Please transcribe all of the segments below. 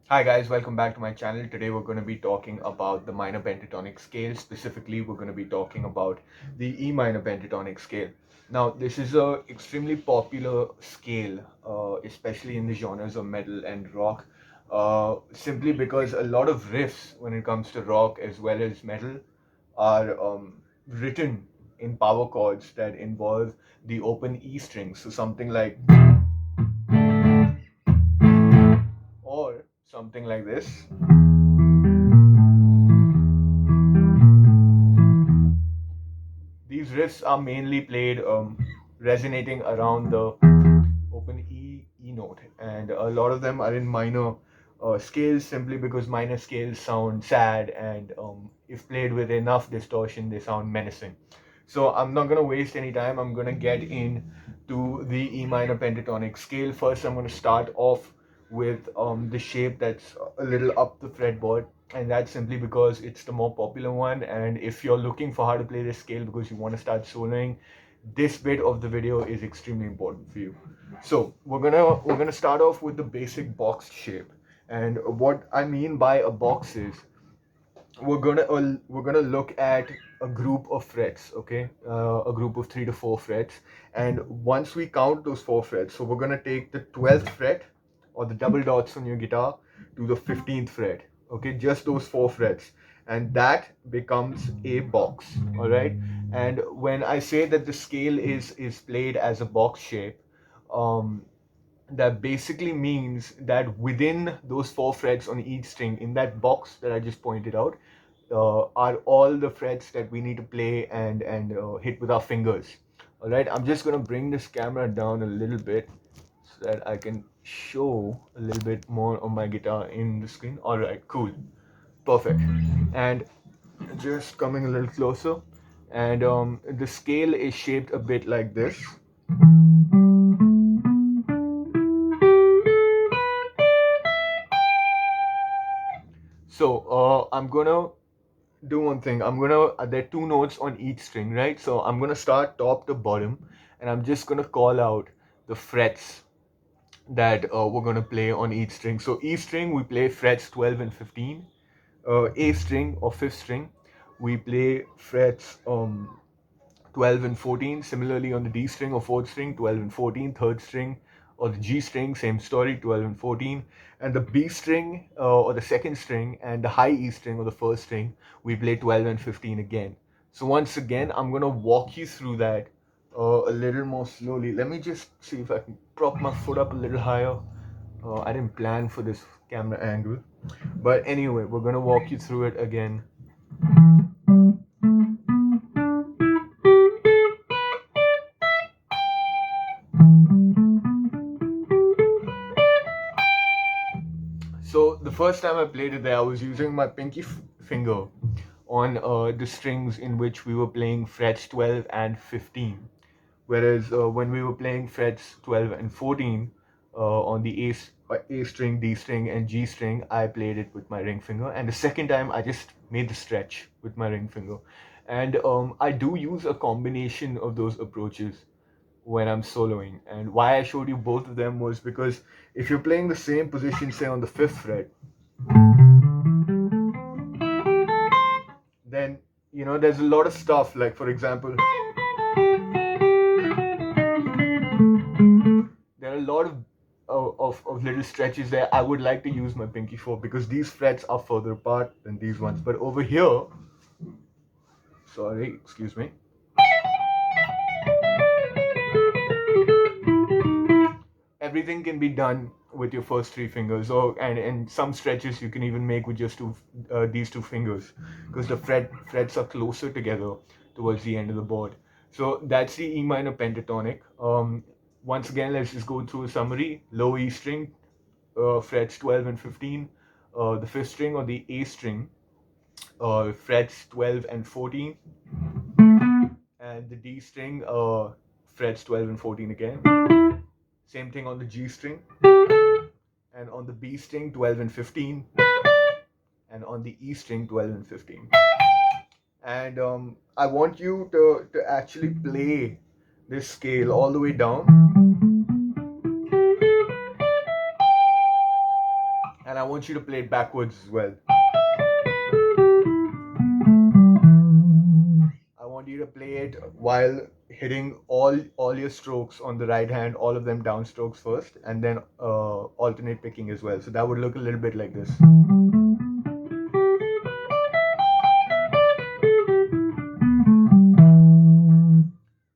Hi guys, welcome back to my channel. Today we're going to be talking about the minor pentatonic scale. Specifically, we're going to be talking about the E minor pentatonic scale. Now, this is a extremely popular scale, especially in the genres of metal and rock, simply because a lot of riffs when it comes to rock as well as metal are written in power chords that involve the open E string. So something like, or something like this. These riffs are mainly played resonating around the open E note, and a lot of them are in minor scales simply because minor scales sound sad, and if played with enough distortion, they sound menacing. So I'm not gonna waste any time. I'm gonna get into the E minor pentatonic scale. First, I'm gonna start off with the shape that's a little up the fretboard, and that's simply because it's the more popular one. And if you're looking for how to play this scale because you want to start soloing, this bit of the video is extremely important for you. So we're gonna start off with the basic box shape, and what I mean by a box is we're gonna look at a group of frets, okay, a group of 3 to 4 frets, and once we count those 4 frets, so we're gonna take the 12th fret or the double dots on your guitar to the 15th fret, okay, just those 4 frets, and that becomes a box. All right, and when I say that the scale is played as a box shape, um that basically means that within those 4 frets on each string in that box that I just pointed out, are all the frets that we need to play and hit with our fingers. All right, I'm just gonna bring this camera down a little bit so that I can show a little bit more of my guitar in the screen. All right, cool, perfect. And just coming a little closer, and the scale is shaped a bit like this. So I'm gonna do one thing. I'm gonna there are 2 notes on each string, right? So I'm gonna start top to bottom, and I'm just gonna call out the frets that we're gonna play on each string. So E string we play frets 12 and 15. A string or fifth string we play frets 12 and 14. Similarly, on the D string or fourth string, 12 and 14. Third string or the G string, same story, 12 and 14. And the B string or the second string and the high E string or the first string, we play 12 and 15 again. So once again, I'm going to walk you through that a little more slowly. Let me just see if I can prop my foot up a little higher. I didn't plan for this camera angle. But anyway, we're going to walk you through it again. So the first time I played it there, I was using my pinky finger on the strings in which we were playing frets 12 and 15. Whereas when we were playing frets 12 and 14 on the A string, D string, and G string, I played it with my ring finger. And the second time, I just made the stretch with my ring finger. And I do use a combination of those approaches when I'm soloing. And why I showed you both of them was because if you're playing the same position, say on the 5th fret, then there's a lot of stuff. Like for example, there are a lot of little stretches there I would like to use my pinky for because these frets are further apart than these ones. But over here, sorry, excuse me, everything can be done with your first 3 fingers, or and some stretches you can even make with just these 2 fingers because the frets are closer together towards the end of the board. So that's the E minor pentatonic. Once again, let's just go through a summary. Low E string, frets 12 and 15. The fifth string or the A string, frets 12 and 14, and the D string, frets 12 and 14 again. Same thing on the G string, and on the B string 12 and 15, and on the E string 12 and 15. And I want you to actually play this scale all the way down, and and I want you to play it backwards as well. I want you to play it while hitting all your strokes on the right hand, all of them down strokes first, and then alternate picking as well. So that would look a little bit like this.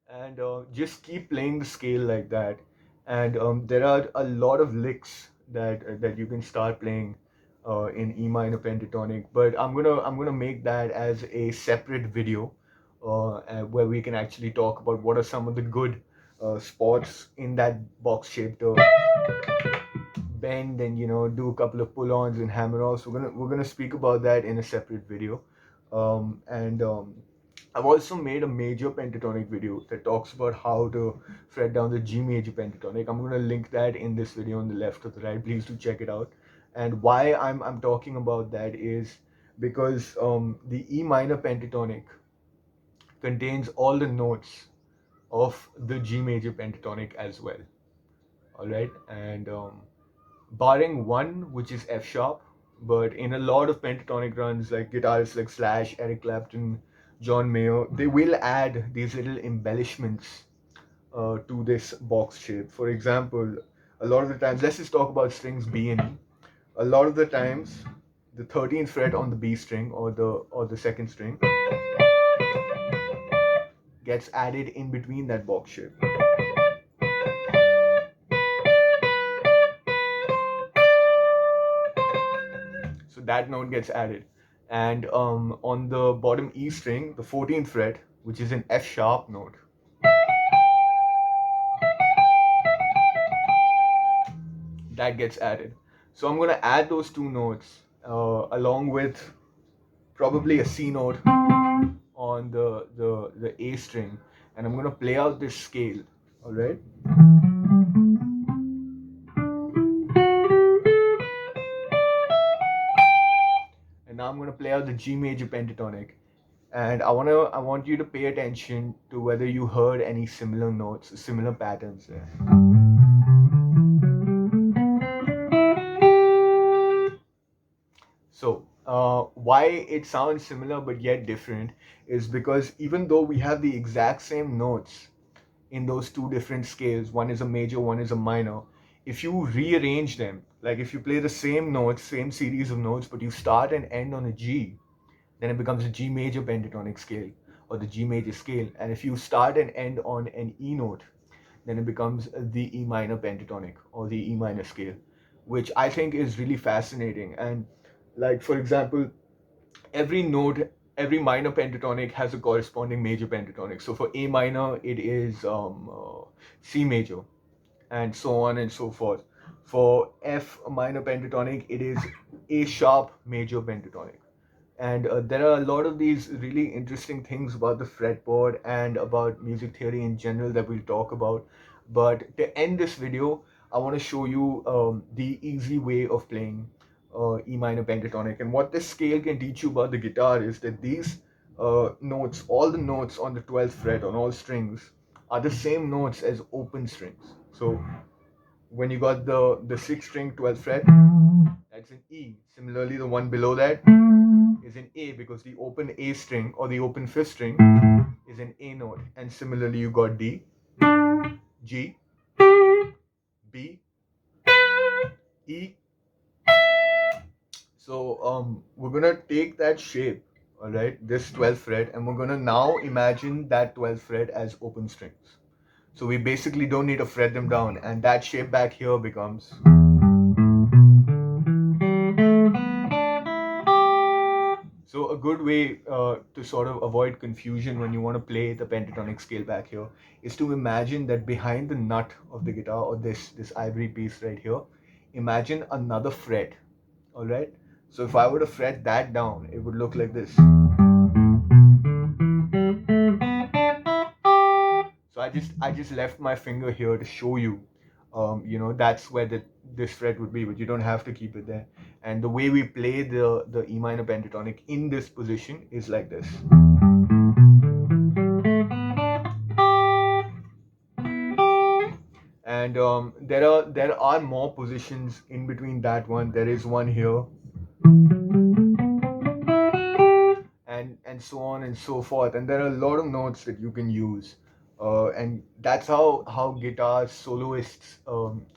And just keep playing the scale like that. And there are a lot of licks that you can start playing in E minor pentatonic, but I'm gonna make that as a separate video where we can actually talk about what are some of the good spots in that box shape to bend and do a couple of pull-ons and hammer-offs. We're gonna speak about that in a separate video. And I've also made a major pentatonic video that talks about how to fret down the G major pentatonic. I'm gonna link that in this video on the left or the right. Please do check it out. And why I'm talking about that is because the E minor pentatonic contains all the notes of the G major pentatonic as well. All right, and barring one, which is F sharp, but in a lot of pentatonic runs, like guitarists like Slash, Eric Clapton, John Mayer, they will add these little embellishments to this box shape. For example, a lot of the times, let's just talk about strings B and E. A lot of the times, the 13th fret on the B string or the second string gets added in between that box shape. So that note gets added. And on the bottom E string, the 14th fret, which is an F sharp note, that gets added. So I'm going to add those two notes along with probably a C note on the A string, and I'm going to play out this scale. All right. And now I'm going to play out the G major pentatonic. And I want you to pay attention to whether you heard any similar notes, similar patterns there. So why it sounds similar but yet different is because even though we have the exact same notes in those two different scales, one is a major, one is a minor, if you rearrange them, like if you play the same notes, same series of notes, but you start and end on a G, then it becomes a G major pentatonic scale or the G major scale. And if you start and end on an E note, then it becomes the E minor pentatonic or the E minor scale, which I think is really fascinating. And like, for example, every note, every minor pentatonic has a corresponding major pentatonic. So for A minor, it is C major, and so on and so forth. For F minor pentatonic, it is A sharp major pentatonic. And there are a lot of these really interesting things about the fretboard and about music theory in general that we'll talk about. But to end this video, I want to show you the easy way of playing E minor pentatonic. And what this scale can teach you about the guitar is that these notes, all the notes on the 12th fret on all strings, are the same notes as open strings. So when you got the 6th string 12th fret, that's an E. Similarly, the one below that is an A, because the open A string or the open 5th string is an A note. And similarly, you got D, G, B, E. So we're gonna take that shape, all right, this 12th fret, and we're gonna now imagine that 12th fret as open strings. So we basically don't need to fret them down, and that shape back here becomes. So a good way to sort of avoid confusion when you want to play the pentatonic scale back here is to imagine that behind the nut of the guitar, or this ivory piece right here, imagine another fret, all right? So if I were to fret that down, it would look like this. So I just left my finger here to show you, that's where this fret would be, but you don't have to keep it there. And the way we play the E minor pentatonic in this position is like this. And And there are more positions in between that one. There is one here, and so on and so forth. And there are a lot of notes that you can use. And that's how guitar soloists,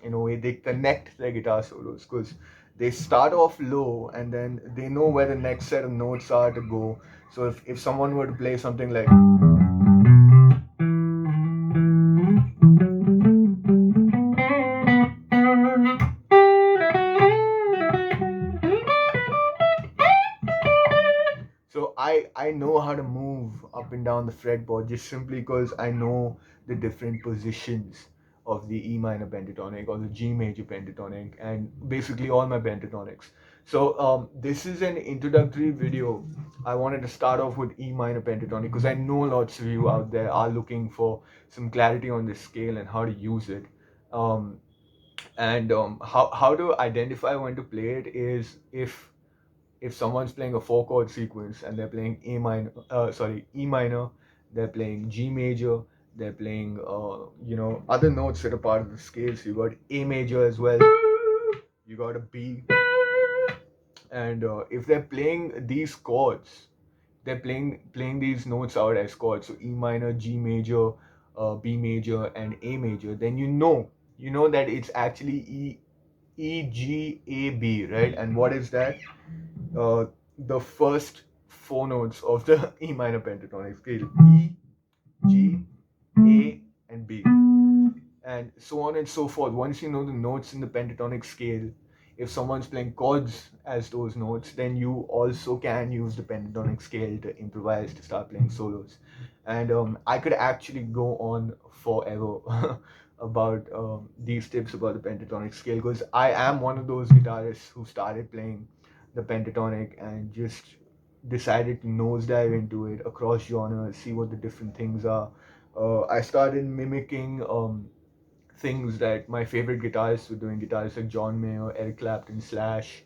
in a way, they connect their guitar solos, because they start off low and then they know where the next set of notes are to go. So if someone were to play something like, so I know how to move up and down the fretboard just simply because I know the different positions of the E minor pentatonic or the G major pentatonic and basically all my pentatonics. So this is an introductory video. I wanted to start off with E minor pentatonic because I know lots of you out there are looking for some clarity on this scale and how to use it. And how to identify when to play it is if someone's playing a four chord sequence and they're playing E minor, they're playing G major, they're playing other notes that are part of the scale. So you got A major as well, you got a B, and if they're playing these chords, they're playing these notes out as chords. So E minor, G major, B major, and A major. Then you know that it's actually E G A B, right? And what is that? uh, the first four notes of the E minor pentatonic scale: E, G, A, and B, and so on and so forth. Once you know the notes in the pentatonic scale, if someone's playing chords as those notes, then you also can use the pentatonic scale to improvise to start playing solos. And I could actually go on forever about these tips about the pentatonic scale, because I am one of those guitarists who started playing the pentatonic and just decided to nosedive into it across genres, see what the different things are. I started mimicking things that my favorite guitarists were doing. Guitarists like John Mayer, Eric Clapton, Slash,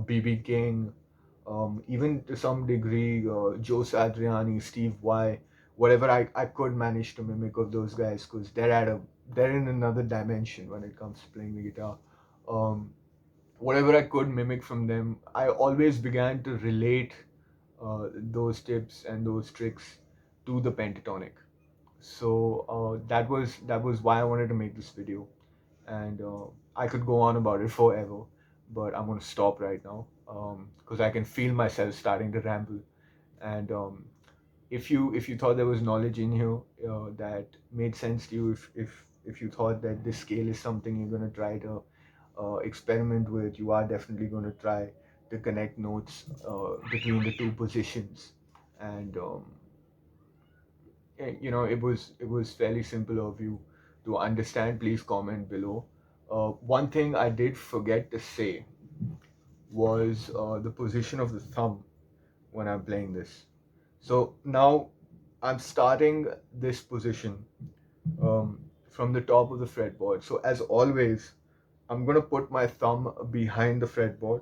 B.B. King, even to some degree Joe Satriani, Steve Vai, whatever I could manage to mimic of those guys, because they're in another dimension when it comes to playing the guitar. Um, Whatever I could mimic from them, I always began to relate those tips and those tricks to the pentatonic. So that was why I wanted to make this video, and I could go on about it forever, but I'm gonna stop right now because I can feel myself starting to ramble. And if you thought there was knowledge in here that made sense to you, if you thought that this scale is something you're gonna try to experiment with, you are definitely gonna try to connect notes between the two positions, and it was fairly simple of you to understand. Please comment below. One thing I did forget to say was the position of the thumb when I'm playing this. So now I'm starting this position from the top of the fretboard. So as always, I'm gonna put my thumb behind the fretboard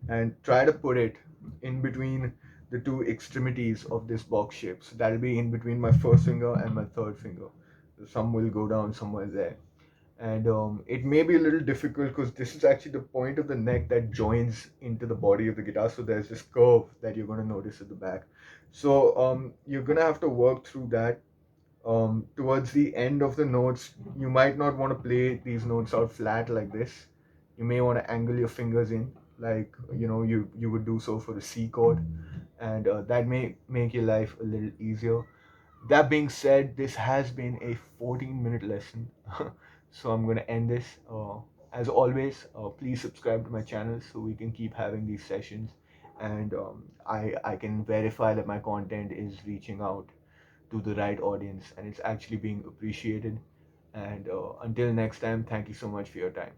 and try to put it in between the two extremities of this box shape. So that'll be in between my first finger and my third finger. The thumb will go down somewhere there. And it may be a little difficult because this is actually the point of the neck that joins into the body of the guitar. So there's this curve that you're going to notice at the back. So you're going to have to work through that. Towards the end of the notes, you might not want to play these notes out flat like this. You may want to angle your fingers in, like you would do so for the C chord, and that may make your life a little easier. That being said, this has been a 14-minute lesson. So I'm going to end this. As always, please subscribe to my channel so we can keep having these sessions, and I can verify that my content is reaching out to the right audience and it's actually being appreciated. And until next time, thank you so much for your time.